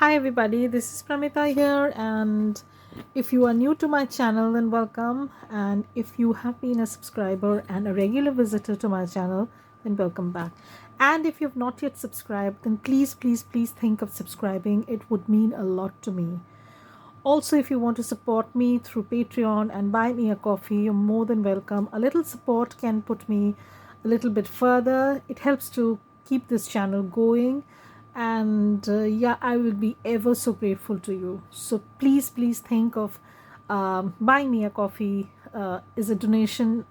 Hi everybody, this is Pramita here, and if you are new to my channel, then welcome, and if you have been a subscriber and a regular visitor to my channel, then welcome back. And if you've not yet subscribed, then please think of subscribing. It would mean a lot to me. Also, if you want to support me through Patreon and buy me a coffee, you're more than welcome. A little support can put me a little bit further. It helps to keep this channel going, and yeah, I will be ever so grateful to you. So please think of buying me a coffee. Is a donation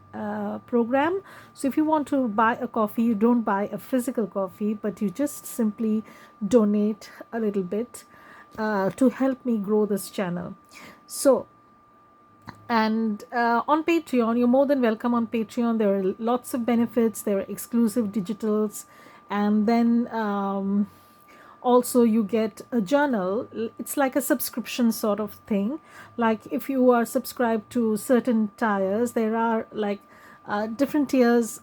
program. So if you want to buy a coffee, you don't buy a physical coffee, but you just simply donate a little bit to help me grow this channel. So, and on Patreon, you're more than welcome on Patreon. There are lots of benefits. There are exclusive digitals, and then also you get a journal. It's like a subscription sort of thing. Like if you are subscribed to certain tiers, there are like different tiers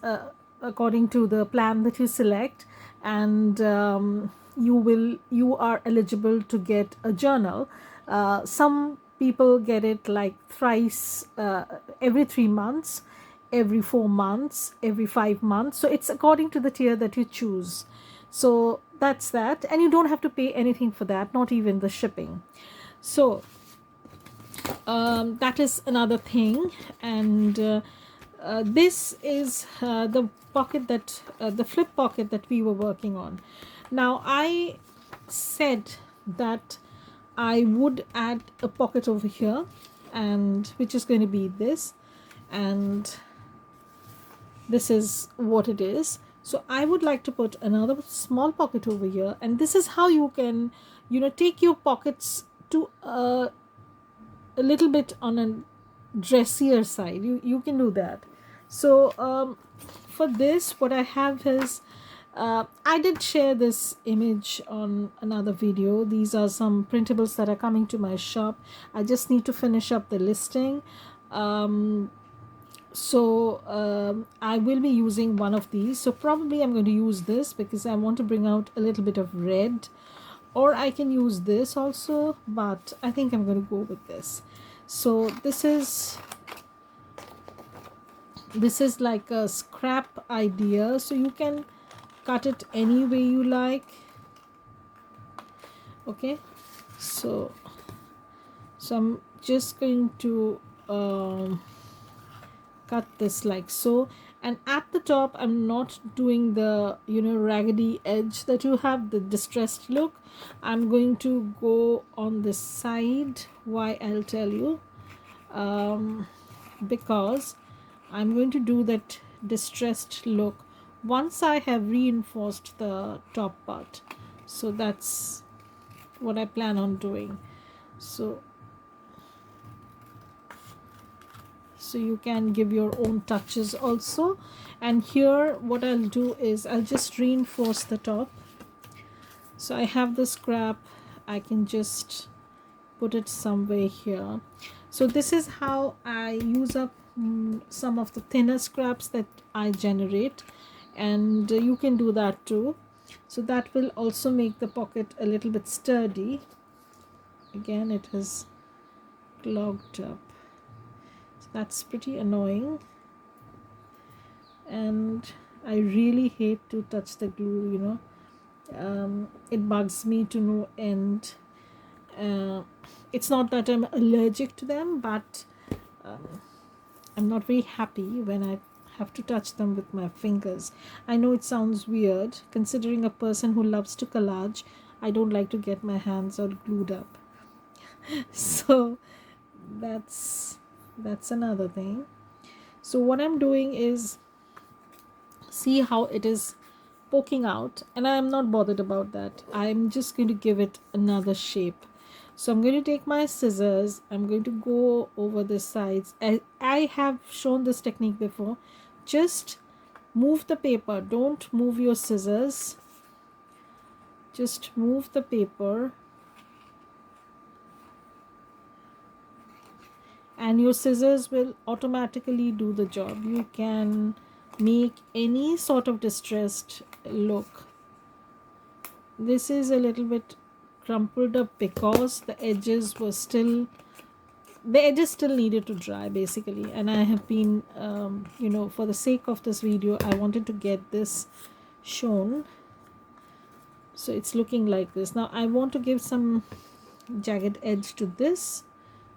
according to the plan that you select, and you are eligible to get a journal. Some people get it like thrice, every 3 months, every 4 months, every 5 months. So it's according to the tier that you choose. So that's that, and you don't have to pay anything for that, not even the shipping. So that is another thing. And this is the pocket that the flip pocket that we were working on. Now I said that I would add a pocket over here, and which is going to be this, and this is what it is. So I would like to put another small pocket over here, and this is how you can, take your pockets to a little bit on a dressier side. You can do that. So for this, what I have is, I did share this image on another video. These are some printables that are coming to my shop. I just need to finish up the listing. I will be using one of these. So probably I'm going to use this because I want to bring out a little bit of red, or I can use this also, but I think I'm going to go with this. So this is like a scrap idea, so you can cut it any way you like. Okay, so I'm just going to cut this like so, and at the top I'm not doing the raggedy edge that you have, the distressed look. I'm going to go on this side. Why? I'll tell you. Because I'm going to do that distressed look once I have reinforced the top part. So that's what I plan on doing. So you can give your own touches also. And here what I'll do is I'll just reinforce the top. So I have the scrap, I can just put it somewhere here. So this is how I use up some of the thinner scraps that I generate, and you can do that too. So that will also make the pocket a little bit sturdy. Again, it is clogged up. That's pretty annoying, and I really hate to touch the glue. It bugs me to no end. It's not that I'm allergic to them, but I'm not very happy when I have to touch them with my fingers. I know it sounds weird, considering a person who loves to collage. I don't like to get my hands all glued up. So that's another thing. So what I'm doing is, see how it is poking out, and I'm not bothered about that. I'm just going to give it another shape. So I'm going to take my scissors, I'm going to go over the sides. I have shown this technique before. Just move the paper, don't move your scissors, just move the paper, and your scissors will automatically do the job. You can make any sort of distressed look. This is a little bit crumpled up because the edges still needed to dry basically, and I have been for the sake of this video I wanted to get this shown. So it's looking like this. Now I want to give some jagged edge to this.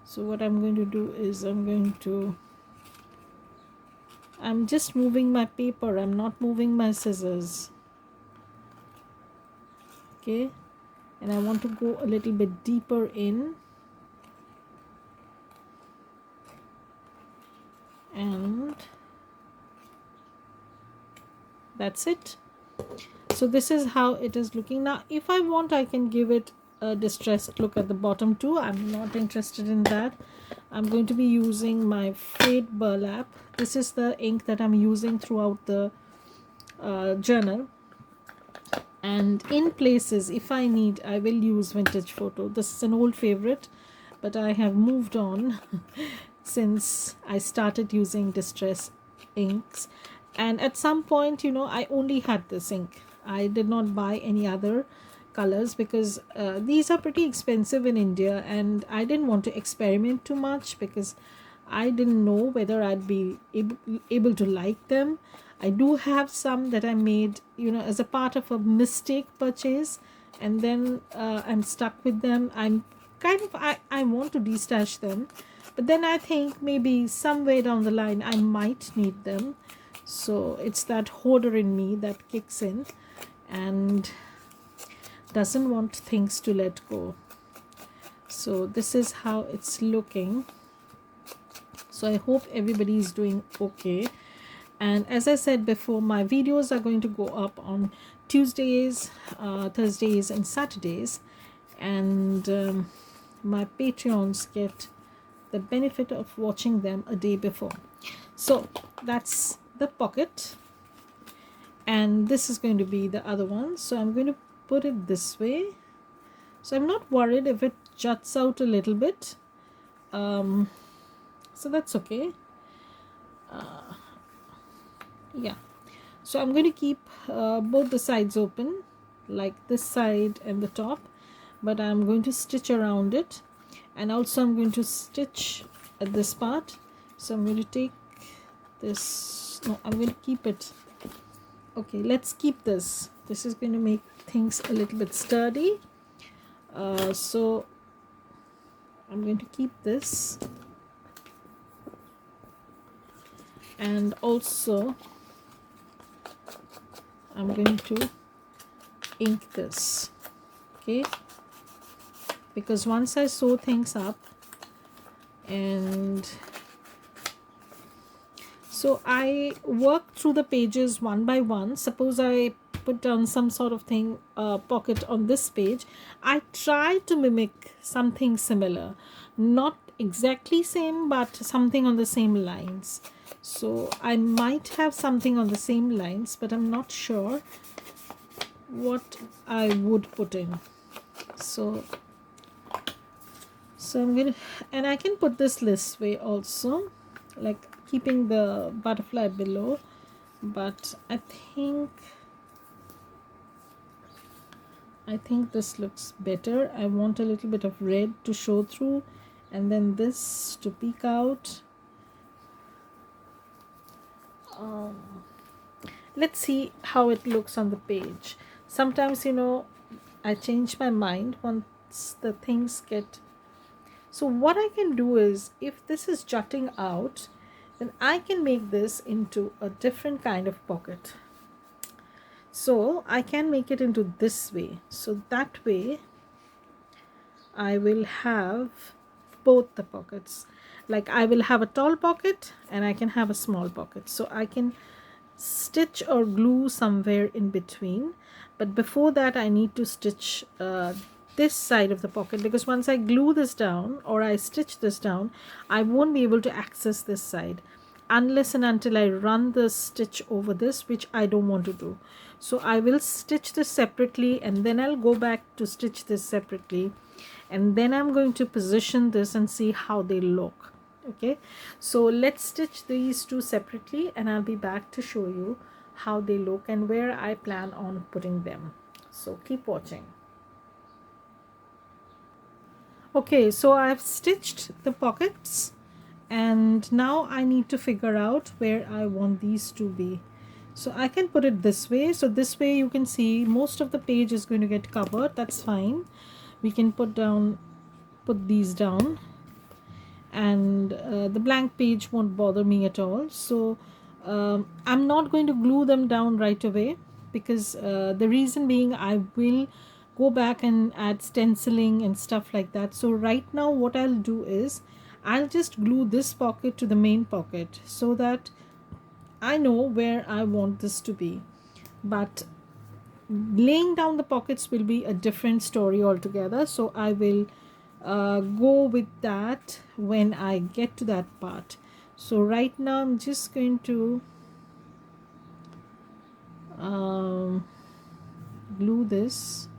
So what I'm going to do is I'm just moving my paper, I'm not moving my scissors. Okay, and I want to go a little bit deeper in, and that's it. So this is how it is looking. Now if I want, I can give it a distressed look at the bottom too. I'm not interested in that. I'm going to be using my frayed burlap. This is the ink that I'm using throughout the journal, and in places if I need, I will use vintage photo. This is an old favorite, but I have moved on since I started using distress inks, and at some point I only had this ink. I did not buy any other colors because these are pretty expensive in India, and I didn't want to experiment too much because I didn't know whether I'd be able to like them. I do have some that I made as a part of a mistake purchase, and then I'm stuck with them. I'm kind of I want to destash them, but then I think maybe somewhere down the line I might need them. So it's that hoarder in me that kicks in and doesn't want things to let go. So this is how it's looking. So I hope everybody is doing okay. And as I said before, my videos are going to go up on Tuesdays, Thursdays and Saturdays, and my Patreons get the benefit of watching them a day before. So that's the pocket, and this is going to be the other one. So I'm going to put it this way, so I'm not worried if it juts out a little bit, so that's okay. Yeah, so I'm going to keep both the sides open, like this side and the top, but I'm going to stitch around it, and also I'm going to stitch at this part. So I'm going to take this, no, I'm going to keep it. Okay, let's keep this. This is going to make things a little bit sturdy. So I'm going to keep this, and also I'm going to ink this, okay, because once I sew things up, and so I work through the pages one by one. Suppose I put down some sort of thing, pocket on this page, I try to mimic something similar, not exactly same, but something on the same lines. So I might have something on the same lines, but I'm not sure what I would put in. So I'm gonna, and I can put this way also, like keeping the butterfly below, but I think this looks better. I want a little bit of red to show through, and then this to peek out. Let's see how it looks on the page. Sometimes I change my mind once the things get. So what I can do is, if this is jutting out, then I can make this into a different kind of pocket. So I can make it into this way. So that way I will have both the pockets. Like I will have a tall pocket and I can have a small pocket. So I can stitch or glue somewhere in between. But before that I need to stitch this side of the pocket, because once I glue this down or I stitch this down, I won't be able to access this side unless and until I run the stitch over this, which I don't want to do. So I will stitch this separately, and then I'll go back to stitch this separately, and then I'm going to position this and see how they look. Okay, so let's stitch these two separately, and I'll be back to show you how they look and where I plan on putting them. So keep watching. Okay, so I've stitched the pockets, and now I need to figure out where I want these to be. So I can put it this way. So this way you can see most of the page is going to get covered. That's fine. We can put these down, and the blank page won't bother me at all. So I'm not going to glue them down right away, because the reason being, I will go back and add stenciling and stuff like that. So right now what I'll do is I'll just glue this pocket to the main pocket, so that I know where I want this to be. But laying down the pockets will be a different story altogether, so I will go with that when I get to that part. So right now I'm just going to glue this.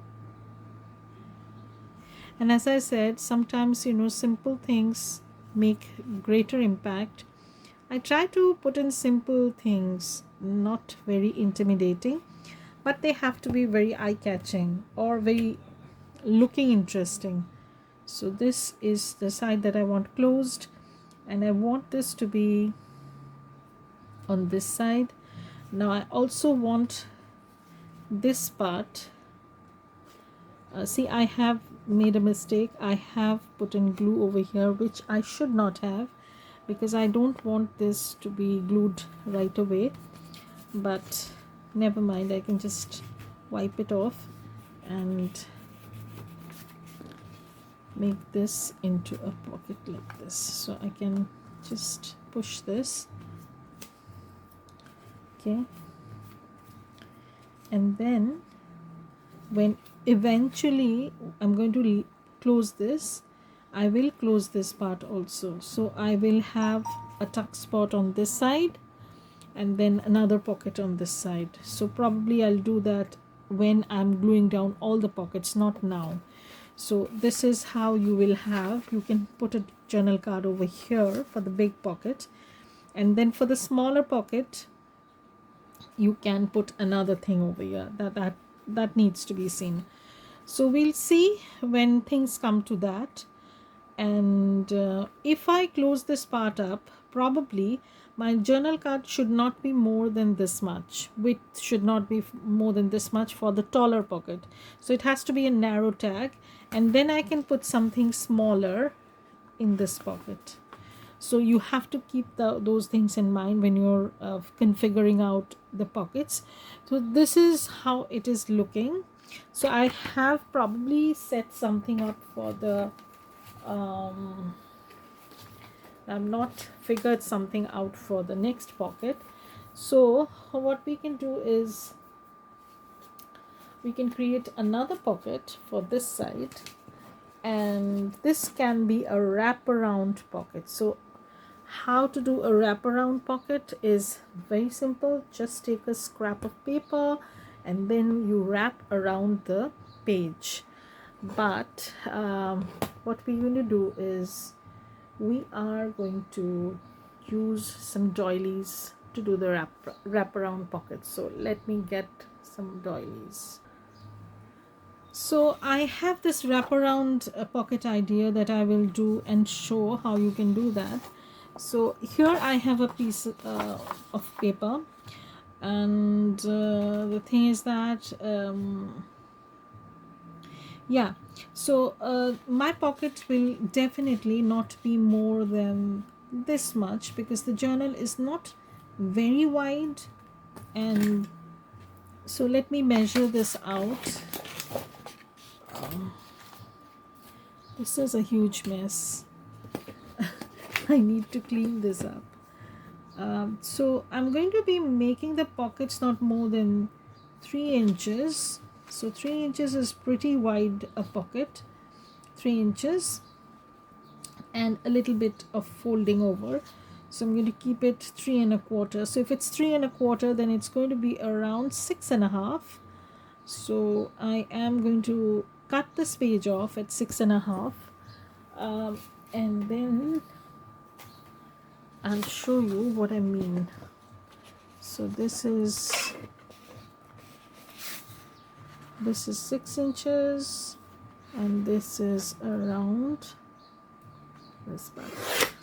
And as I said, sometimes, simple things make greater impact. I try to put in simple things, not very intimidating, but they have to be very eye-catching or very looking interesting. So this is the side that I want closed, and I want this to be on this side. Now I also want this part. See, I have made a mistake. I have put in glue over here, which I should not have, because I don't want this to be glued right away. But never mind, I can just wipe it off and make this into a pocket like this. So I can just push this, okay, and then when eventually I'm going to close this, I will close this part also. So I will have a tuck spot on this side and then another pocket on this side. So probably I'll do that when I'm gluing down all the pockets, not now. So this is how you will have, you can put a journal card over here for the big pocket, and then for the smaller pocket you can put another thing over here. That needs to be seen. So we'll see when things come to that. And if I close this part up, probably my journal card should not be more than this much. Width should not be more than this much for the taller pocket. So it has to be a narrow tag, and then I can put something smaller in this pocket. So you have to keep those things in mind when you're configuring out the pockets. So this is how it is looking. So I have probably set something up for the I've not figured something out for the next pocket. So what we can do is we can create another pocket for this side, and this can be a wraparound pocket. So how to do a wraparound pocket is very simple. Just take a scrap of paper and then you wrap around the page. But what we're going to do is we are going to use some doilies to do the wraparound pockets. So let me get some doilies. So I have this wraparound pocket idea that I will do and show how you can do that. So here I have a piece of paper, and the thing is that yeah, so my pocket will definitely not be more than this much, because the journal is not very wide. And so let me measure this out. This is a huge mess. I need to clean this up. So I'm going to be making the pockets not more than 3 inches. So 3 inches is pretty wide a pocket, 3 inches, and a little bit of folding over. So I'm going to keep it 3 1/4. So if it's 3 1/4, then it's going to be around 6 1/2. So I am going to cut this page off at 6 1/2, and then I'll show you what I mean. So this is 6 inches, and this is around this part.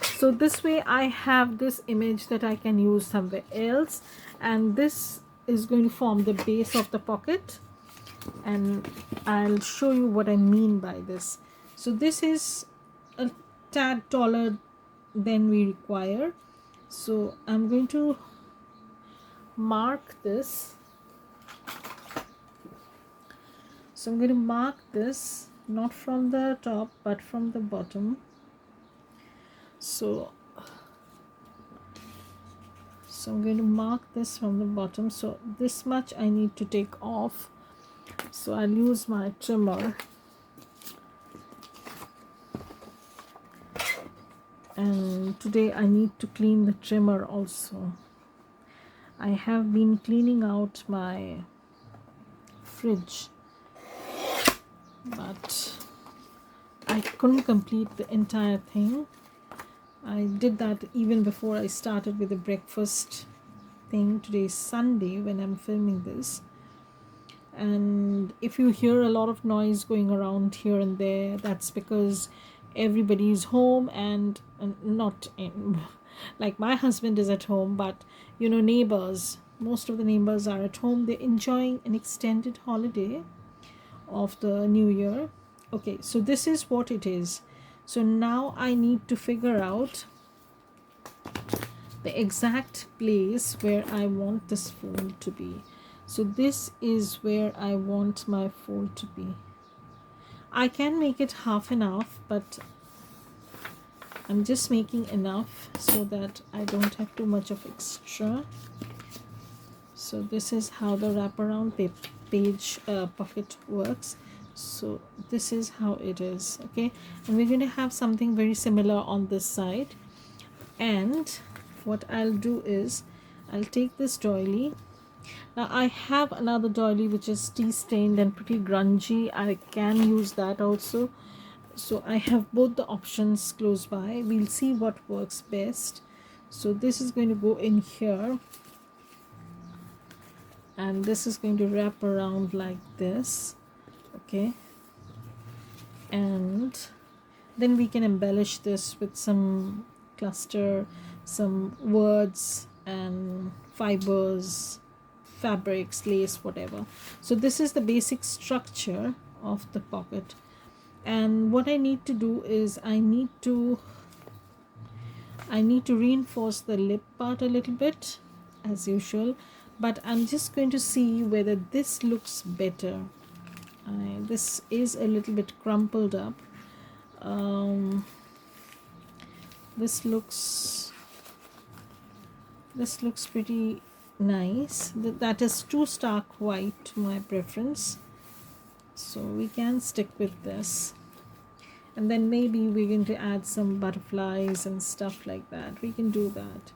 So this way I have this image that I can use somewhere else, and this is going to form the base of the pocket, and I'll show you what I mean by this. So this is a tad taller than we require, so I'm going to mark this. So I'm going to mark this not from the top but from the bottom. So I'm going to mark this from the bottom. So this much I need to take off. So I'll use my trimmer, and today I need to clean the trimmer also. I have been cleaning out my fridge, but I couldn't complete the entire thing. I did that even before I started with the breakfast thing. Today is Sunday when I'm filming this, and if you hear a lot of noise going around here and there, that's because everybody is home, and not in, like my husband is at home, but you know, neighbors, most of the neighbors are at home. They're enjoying an extended holiday of the new year. Okay, so this is what it is. So now I need to figure out the exact place where I want this fold to be. So this is where I want my fold to be. I can make it half enough, but I'm just making enough so that I don't have too much of extra. So this is how the wraparound page pocket works. So this is how it is. Okay, and we're going to have something very similar on this side. And what I'll do is I'll take this doily. Now I have another doily which is tea stained and pretty grungy. I can use that also. So I have both the options close by. We'll see what works best. So this is going to go in here, and this is going to wrap around like this. Okay, and then we can embellish this with some cluster, some words and fibers, fabrics, lace, whatever. So this is the basic structure of the pocket, and what I need to do is I need to reinforce the lip part a little bit as usual, but I'm just going to see whether this looks better. This is a little bit crumpled up. This looks pretty nice. That is too stark white to my preference, so we can stick with this, and then maybe we're going to add some butterflies and stuff like that. We can do that,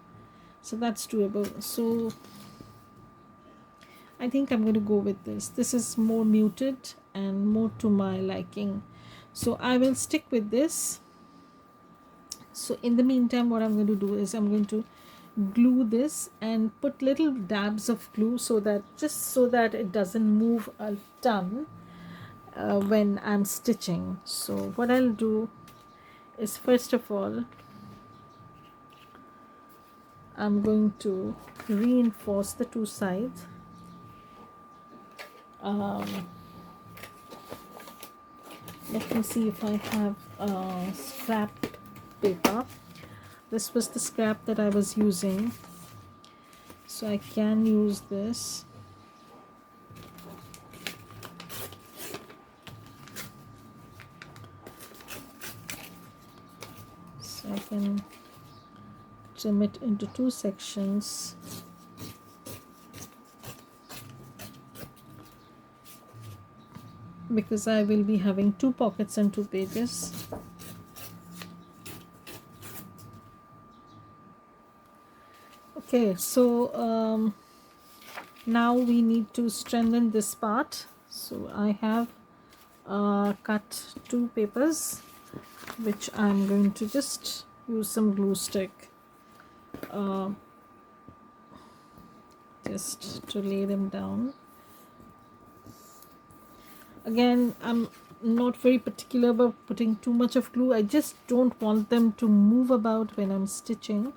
so that's doable. So I think I'm going to go with this. This is more muted and more to my liking, so I will stick with this. So in the meantime, what I'm going to do is I'm going to glue this and put little dabs of glue so that it doesn't move a ton when I'm stitching. So what I'll do is, first of all, I'm going to reinforce the two sides. Let me see if I have scrap paper. This was the scrap that I was using, so I can use this. So I can trim it into two sections. Because I will be having 2 pockets and 2 pages. Okay, so now we need to strengthen this part. So I have cut 2 papers, which I'm going to just use some glue stick just to lay them down. Again, I'm not very particular about putting too much of glue. I just don't want them to move about when I'm stitching.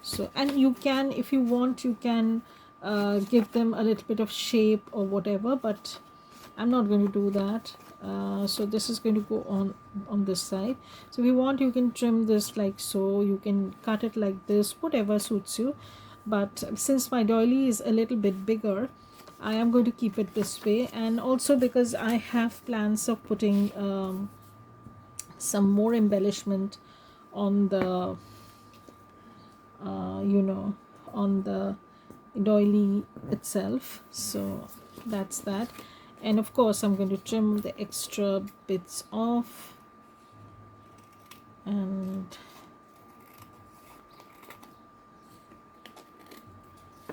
So, and you can, if you want, you can give them a little bit of shape or whatever, but I'm not going to do that. So this is going to go on this side. So if you want, you can trim this like so, you can cut it like this, whatever suits you. But since my doily is a little bit bigger, I am going to keep it this way. And also because I have plans of putting some more embellishment on the on the doily itself. So that's that. And of course I'm going to trim the extra bits off, and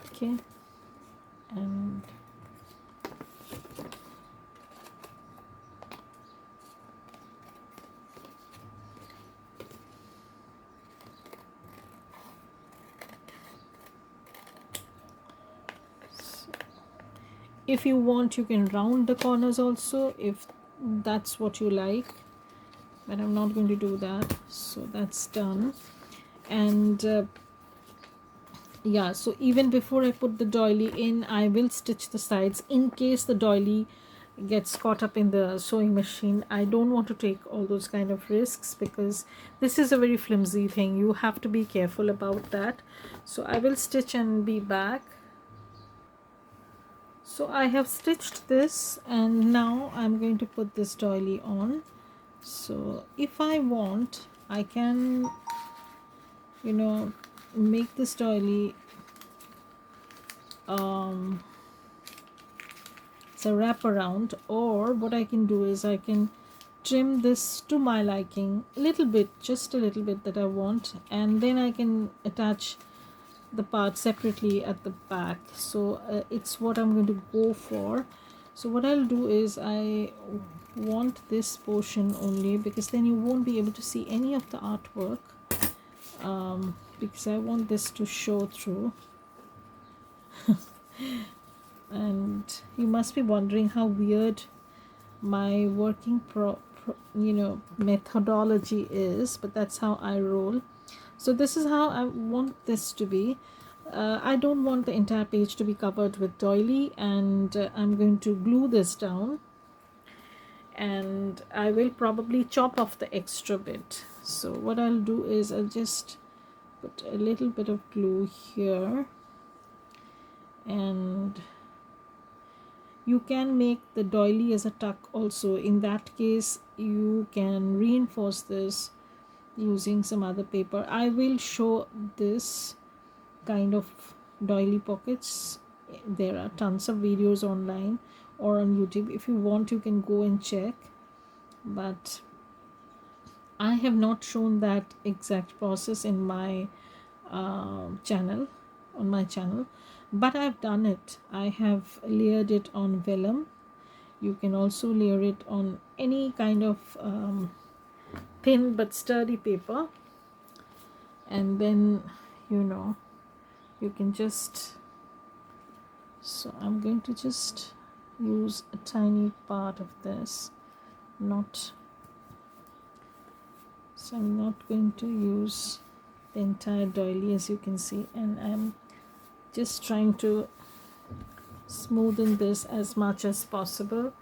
okay, and if you want, you can round the corners also if that's what you like, but I'm not going to do that. So that's done. And yeah, so even before I put the doily in, I will stitch the sides in case the doily gets caught up in the sewing machine. I don't want to take all those kind of risks because this is a very flimsy thing. You have to be careful about that. So I will stitch and be back. So I have stitched this, and now I'm going to put this doily on. So if I want, I can, you know, make this doily it's a wraparound, or what I can do is I can trim this to my liking a little bit, just a little bit that I want, and then I can attach the part separately at the back. So it's what I'm going to go for. So what I'll do is I want this portion only, because then you won't be able to see any of the artwork, because I want this to show through. And you must be wondering how weird my working methodology is, but that's how I roll. So this is how I want this to be. I don't want the entire page to be covered with doily, and I'm going to glue this down, and I will probably chop off the extra bit. So what I'll do is I'll just put a little bit of glue here, and you can make the doily as a tuck also. In that case, you can reinforce this using some other paper. I will show this kind of doily pockets. There are tons of videos online or on YouTube. If you want, you can go and check, but I have not shown that exact process in my channel, on my channel, but I've done it. I have layered it on vellum. You can also layer it on any kind of thin but sturdy paper, and then you can just, so I'm going to just use a tiny part of this, so I'm not going to use the entire doily, as you can see, and I'm just trying to smoothen this as much as possible.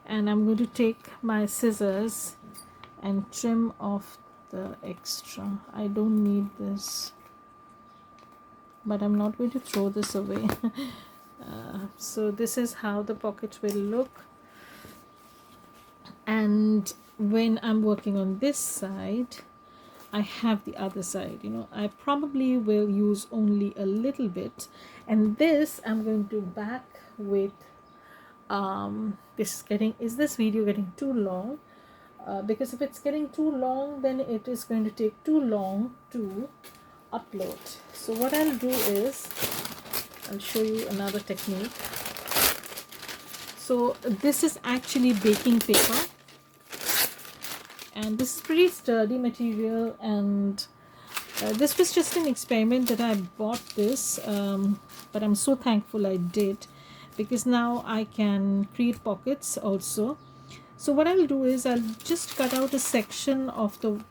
And I'm going to take my scissors and trim off the extra. I don't need this, but I'm not going to throw this away. So this is how the pocket will look. And when I'm working on this side, I have the other side. I probably will use only a little bit, and this I'm going to back with is this video getting too long? Because if it's getting too long, then it is going to take too long to upload. So what I'll do is I'll show you another technique. So this is actually baking paper, and this is pretty sturdy material, and this was just an experiment that I bought this, but I'm so thankful I did, because now I can create pockets also. So what I'll do is I'll just cut out a section of the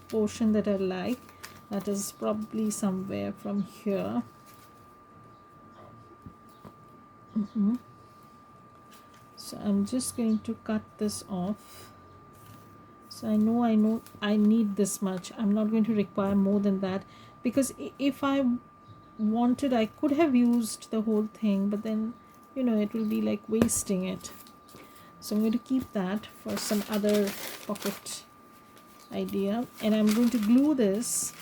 portion that I like. That is probably somewhere from here. So I'm just going to cut this off. So I know I need this much. I'm not going to require more than that, because if I wanted, I could have used the whole thing, but then it will be like wasting it. So I'm going to keep that for some other pocket idea, and I'm going to glue this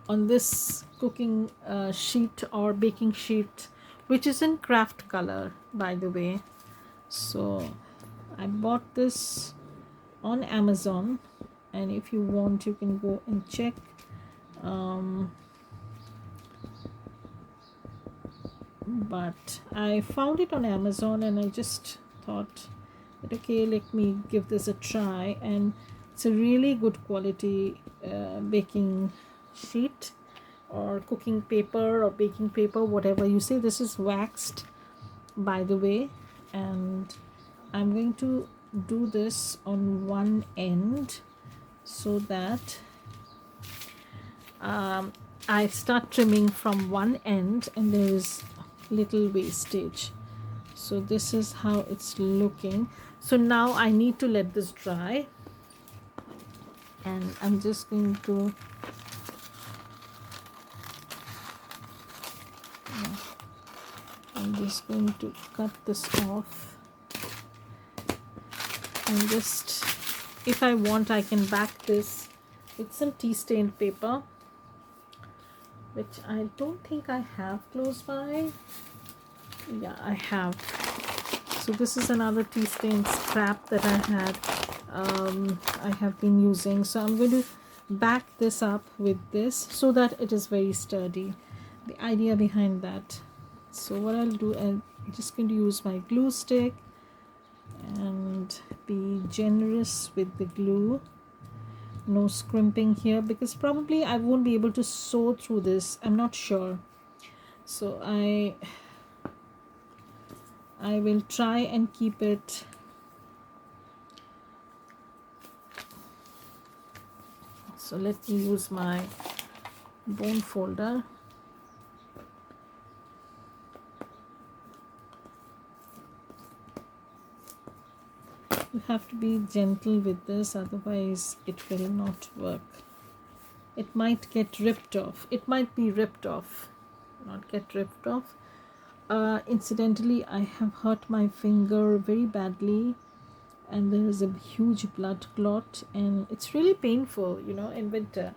on this cooking sheet or baking sheet, which is in craft color, by the way. So I bought this on Amazon, and if you want, you can go and check. But I found it on Amazon, and I just thought that okay, let me give this a try. And it's a really good quality baking sheet or cooking paper or baking paper, whatever you say. This is waxed, by the way, and I'm going to do this on one end so that I start trimming from one end and there is little wastage. So this is how it's looking. So now I need to let this dry, and I'm just going to cut this off, and just, if I want, I can back this with some tea stained paper, which I don't think I have close by. Yeah, I have. So this is another tea stain scrap that I have been using. So I'm going to back this up with this so that it is very sturdy. The idea behind that. So what I'll do, I'm just going to use my glue stick and be generous with the glue. No scrimping here, because probably I won't be able to sew through this. I'm not sure. So I will try and keep it so let me use my bone folder. You have to be gentle with this, otherwise it will not work. It might get ripped off. It might be ripped off, not get ripped off. Incidentally, I have hurt my finger very badly, and there is a huge blood clot, and it's really painful, in winter.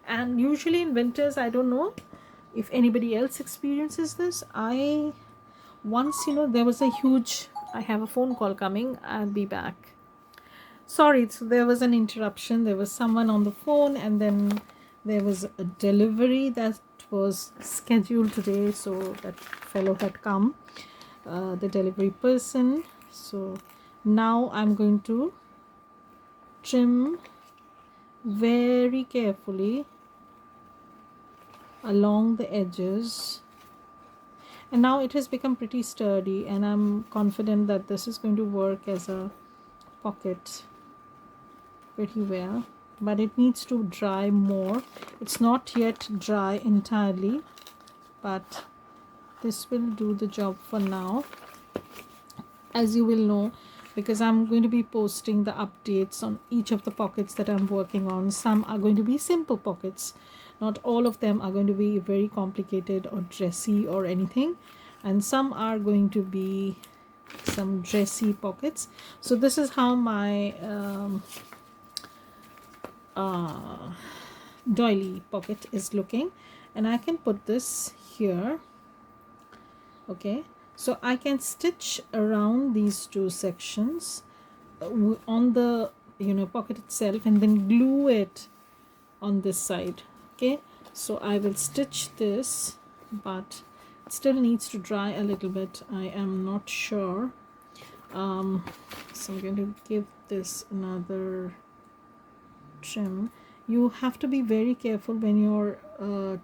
And usually in winters, I don't know if anybody else experiences this. Once, there was a huge, I have a phone call coming. I'll be back. Sorry, so there was an interruption. There was someone on the phone, and then there was a delivery that was scheduled today. So that fellow had come, the delivery person. So now I'm going to trim very carefully along the edges. And now it has become pretty sturdy, and I'm confident that this is going to work as a pocket pretty well, but it needs to dry more. It's not yet dry entirely, but this will do the job for now. As you will know, because I'm going to be posting the updates on each of the pockets that I'm working on. Some are going to be simple pockets. Not all of them are going to be very complicated or dressy or anything. And some are going to be some dressy pockets. So this is how my doily pocket is looking. And I can put this here. Okay. So I can stitch around these two sections on the pocket itself, and then glue it on this side. Okay, so I will stitch this, but it still needs to dry a little bit. I am not sure. So I'm going to give this another trim. You have to be very careful when you're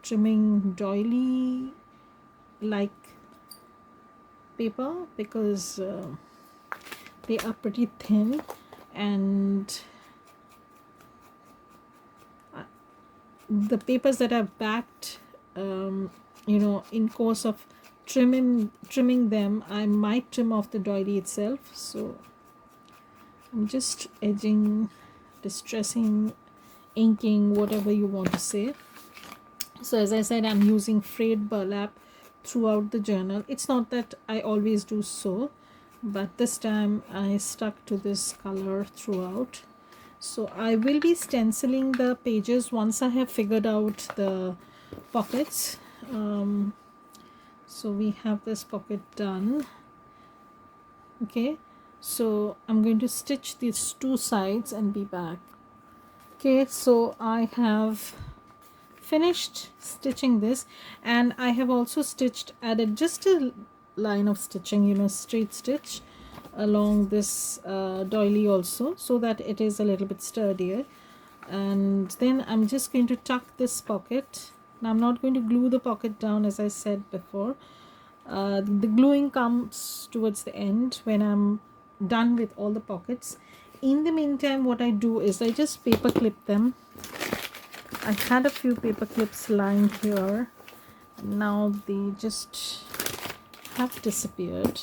trimming doily like paper, because they are pretty thin, and the papers that I've backed, in course of trimming them, I might trim off the doily itself. So I'm just edging, distressing, inking, whatever you want to say. So as I said, I'm using frayed burlap throughout the journal. It's not that I always do so, but this time I stuck to this color throughout. So I will be stenciling the pages once I have figured out the pockets. So we have this pocket done. Okay, so I'm going to stitch these two sides and be back. Okay, so I have finished stitching this, and I have also added just a line of stitching, straight stitch along this doily also, so that it is a little bit sturdier. And then I'm just going to tuck this pocket. Now I'm not going to glue the pocket down, as I said before. The gluing comes towards the end when I'm done with all the pockets. In the meantime, what I do is I just paper clip them. I had a few paper clips lying here. Now they just have disappeared.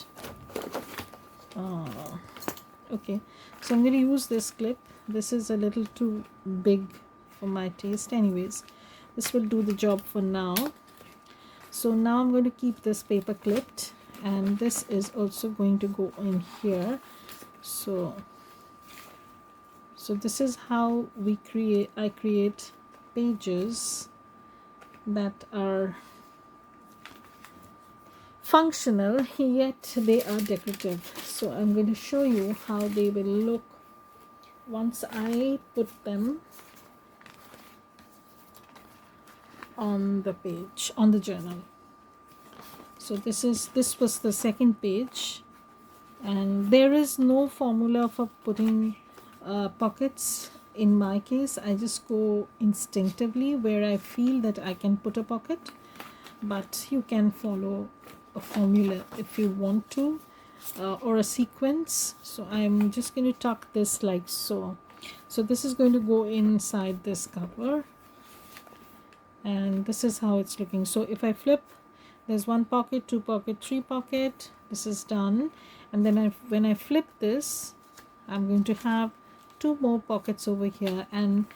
Okay, so I'm going to use this clip. This is a little too big for my taste. Anyways, this will do the job for now. So now I'm going to keep this paper clipped, and this is also going to go in here. So this is how I create pages that are functional, yet they are decorative. So I'm going to show you how they will look once I put them on the page, on the journal. So this was the second page, and there is no formula for putting pockets. In my case, I just go instinctively where I feel that I can put a pocket, but you can follow a formula if you want to, or a sequence. So I'm just going to tuck this like so. So this is going to go inside this cover, and this is how it's looking. So if I flip, there's one pocket, two pocket, three pocket. This is done. And then when I flip this, I'm going to have two more pockets over here. And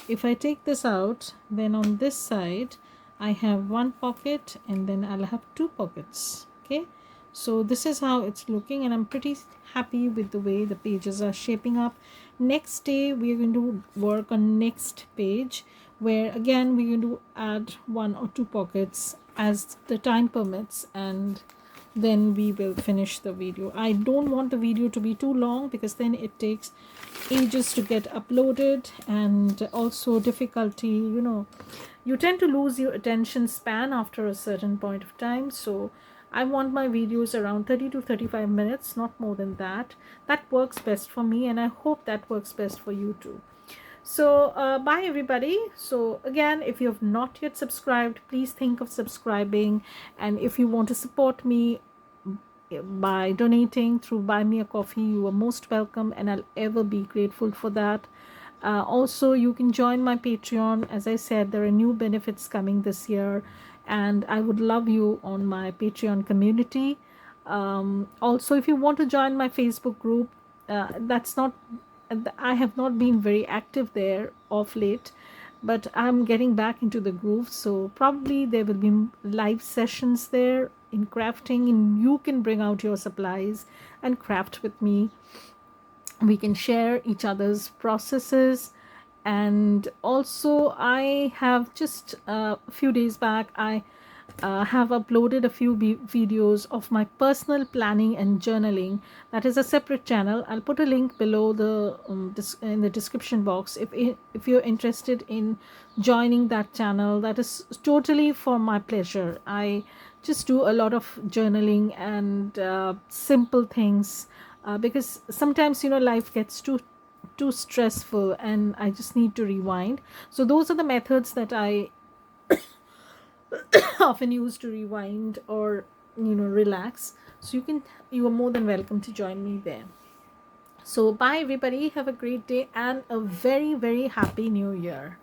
if I take this out, then on this side I have one pocket, and then I'll have two pockets. Okay, so this is how it's looking, and I'm pretty happy with the way the pages are shaping up. Next day we are going to work on next page, where again we're going to add one or two pockets as the time permits, and then we will finish the video. I don't want the video to be too long, because then it takes ages to get uploaded, and also difficulty, you tend to lose your attention span after a certain point of time. So I want my videos around 30 to 35 minutes, not more than that. That works best for me, and I hope that works best for you too. So bye everybody. So again, if you have not yet subscribed, please think of subscribing. And if you want to support me by donating through Buy Me a Coffee, you are most welcome, and I'll ever be grateful for that. Also, you can join my Patreon. As I said, there are new benefits coming this year, and I would love you on my Patreon community. Also, if you want to join my Facebook group, I have not been very active there of late, but I'm getting back into the groove. So probably there will be live sessions there in crafting, and you can bring out your supplies and craft with me. We can share each other's processes. And also, I have just a few days back, I have uploaded a few videos of my personal planning and journaling. That is a separate channel. I'll put a link below in the description box if you're interested in joining that channel. That is totally for my pleasure. I just do a lot of journaling and simple things, because sometimes life gets too stressful, and I just need to rewind. So those are the methods that I often use to rewind or relax. So you are more than welcome to join me there. So bye everybody, have a great day and a very very happy new year.